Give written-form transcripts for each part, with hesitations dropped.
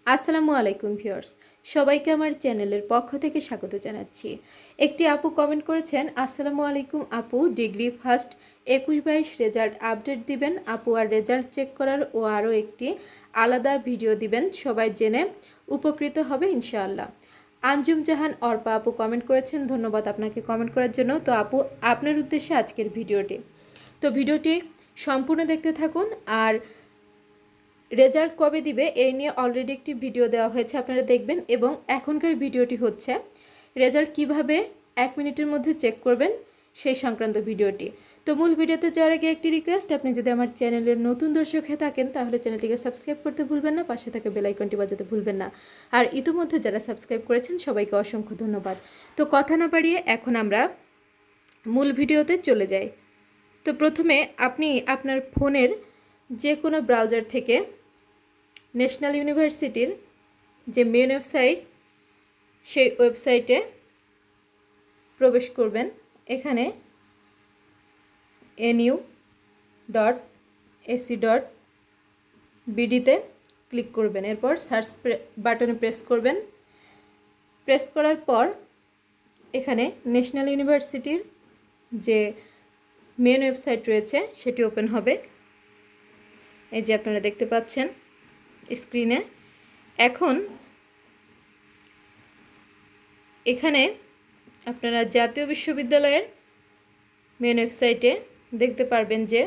আসসালামু আলাইকুম ভিউয়ার্স, সবাইকে আমার চ্যানেলের পক্ষ থেকে স্বাগত জানাচ্ছি। একটি আপু কমেন্ট করেছেন, আসসালামু আলাইকুম আপু, ডিগ্রি ফার্স্ট 21-22 রেজাল্ট আপডেট দিবেন আপু, আর রেজাল্ট চেক করার ও আরও একটি আলাদা ভিডিও দিবেন, সবাই জেনে উপকৃত হবে ইনশাআল্লাহ। আঞ্জুম জাহান অর্পা আপু কমেন্ট করেছেন, ধন্যবাদ আপনাকে কমেন্ট করার জন্য। তো আপু, আপনার উদ্দেশ্যে আজকের ভিডিওটি, তো ভিডিওটি সম্পূর্ণ দেখতে থাকুন। আর রেজাল্ট কবে দিবে এই নিয়ে অলরেডি একটি ভিডিও দেওয়া হয়েছে, আপনারা দেখবেন। এবং এখনকার ভিডিওটি হচ্ছে রেজাল্ট কিভাবে 1 মিনিটের মধ্যে চেক করবেন সেই সংক্রান্ত ভিডিওটি। তো মূল ভিডিওতে যাওয়ার আগে একটি রিকোয়েস্ট, আপনি যদি আমার চ্যানেলের নতুন দর্শক হয়ে থাকেন তাহলে চ্যানেলটিকে সাবস্ক্রাইব করতে ভুলবেন না, পাশে থাকা বেল আইকনটি বাজাতে ভুলবেন না। আর ইতিমধ্যে যারা সাবস্ক্রাইব করেছেন সবাইকে অসংখ্য ধন্যবাদ। তো কথা না বাড়িয়ে এখন আমরা মূল ভিডিওতে চলে যাই। তো প্রথমে আপনি আপনার ফোনের যে কোনো ব্রাউজার থেকে ন্যাশনাল ইউনিভার্সিটির যে মেন ওয়েবসাইট, সেই ওয়েবসাইটে প্রবেশ করবেন। এখানে nu.ac.bd-তে ক্লিক করবেন, এরপর সার্চ বাটনে প্রেস করবেন। প্রেস করার পর এখানে ন্যাশনাল ইউনিভার্সিটির যে মেন ওয়েবসাইট রয়েছে সেটি ওপেন হবে। এই যে আপনারা দেখতে পাচ্ছেন স্ক্রিনে। এখন এখানে আপনারা জাতীয় বিশ্ববিদ্যালয়ের মেন ওয়েবসাইটে দেখতে পারবেন যে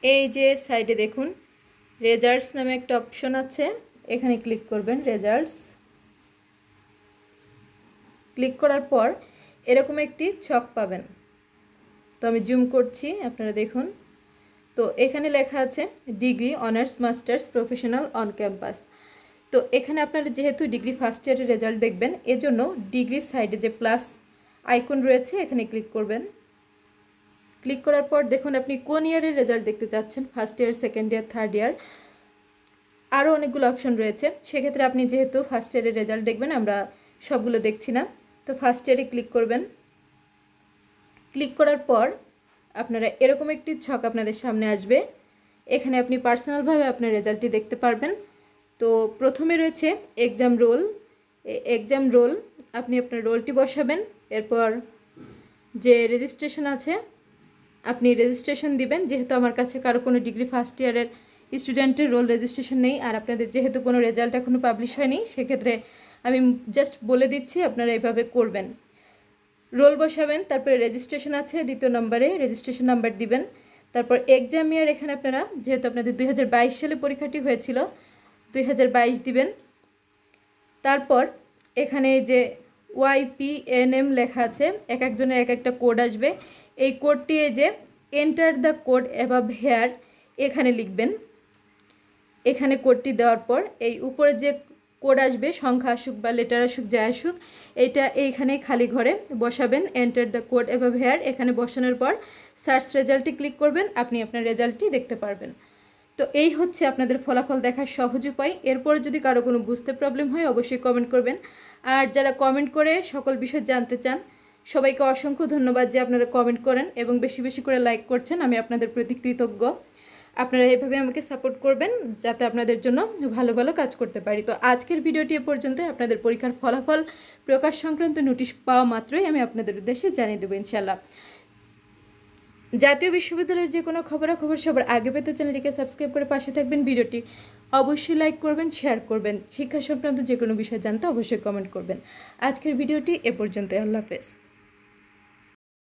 এই যে সাইডে দেখুন রেজাল্টস নামে একটা অপশন আছে, এখানে ক্লিক করবেন। রেজাল্টস ক্লিক করার পর এরকম একটি ছক পাবেন। তো আমি জুম করছি, আপনারা দেখুন। তো এখানে লেখা আছে degree, honours, masters, professional, on campus. তো এখানে আপনারা যেহেতু ডিগ্রি ফার্স্ট ইয়ারের রেজাল্ট দেখবেন, এজন্য ডিগ্রির সাইডে যে প্লাস আইকন রয়েছে এখানে ক্লিক করবেন। ক্লিক করার পর দেখুন আপনি কোন ইয়ারের রেজাল্ট দেখতে চাচ্ছেন, first year, second year, third year, আরও অনেকগুলো অপশন রয়েছে। সেক্ষেত্রে আপনি যেহেতু ফার্স্ট ইয়ারের রেজাল্ট দেখবেন, আমরা সবগুলো দেখছি না, তো ফার্স্ট ইয়ারে ক্লিক করবেন। ক্লিক করার পর আপনারা এরকম একটি ছক আপনাদের সামনে আসবে। এখানে আপনি পার্সোনালভাবে আপনার রেজাল্টটি দেখতে পারবেন। তো প্রথমে রয়েছে এক্সাম রোল। এক্সাম রোল, আপনি আপনার রোলটি বসাবেন। এরপর যে রেজিস্ট্রেশন আছে আপনি রেজিস্ট্রেশন দিবেন। যেহেতু আমার কাছে কারো কোনো ডিগ্রি ফার্স্ট ইয়ারের স্টুডেন্টের রোল রেজিস্ট্রেশন নেই, আর আপনাদের যেহেতু কোনো রেজাল্ট এখনও পাবলিশ হয়নি, সেক্ষেত্রে আমি জাস্ট বলে দিচ্ছি আপনারা এভাবে করবেন। রোল বসাবেন, তারপরে রেজিস্ট্রেশন আছে, দ্বিতীয় নম্বরে রেজিস্ট্রেশন নাম্বার দিবেন। তারপর এক্সাম ইয়ার, এখানে আপনারা যেহেতু আপনাদের 2022 সালে পরীক্ষাটি হয়েছিল 2022 দিবেন। তারপর এখানে যে YPNM লেখা আছে, এক একজনের এক একটা কোড আসবে। এই কোডটি এই যে enter the code above here এখানে লিখবেন। এখানে কোডটি দেওয়ার পর এই উপরে যে কোড আসবে, সংখ্যা আসুক বা লেটার আসুক, যা আসুক, এইটা এইখানে খালি ঘরে বসাবেন। Enter the code above here এখানে বসানোর পর সার্চ রেজাল্টটি ক্লিক করবেন, আপনি আপনার রেজাল্টটি দেখতে পারবেন। তো এই হচ্ছে আপনাদের ফলাফল দেখার সহজ উপায়। এরপর যদি কারো কোনো বুঝতে প্রবলেম হয় অবশ্যই কমেন্ট করবেন। আর যারা কমেন্ট করে সকল বিষয় জানতে চান, সবাইকে অসংখ্য ধন্যবাদ যে আপনারা কমেন্ট করেন এবং বেশি বেশি করে লাইক করছেন, আমি আপনাদের প্রতি কৃতজ্ঞ। আপনারা এভাবে আমাকে সাপোর্ট করবেন যাতে আপনাদের জন্য ভালো ভালো কাজ করতে পারি। তো আজকের ভিডিওটি এ পর্যন্ত। আপনাদের পরীক্ষার ফলাফল প্রকাশ সংক্রান্ত নোটিশ পাওয়া মাত্রই আমি আপনাদের উদ্দেশ্যে জানিয়ে দেবো ইনশাল্লাহ। জাতীয় বিশ্ববিদ্যালয়ের যে কোনো খবরাখবর সবার আগে পেতে চ্যানেলটিকে সাবস্ক্রাইব করে পাশে থাকবেন। ভিডিওটি অবশ্যই লাইক করবেন, শেয়ার করবেন। শিক্ষা সংক্রান্ত যে কোনো বিষয় জানতে অবশ্যই কমেন্ট করবেন। আজকের ভিডিওটি এ পর্যন্ত। আল্লাহ হাফেজ।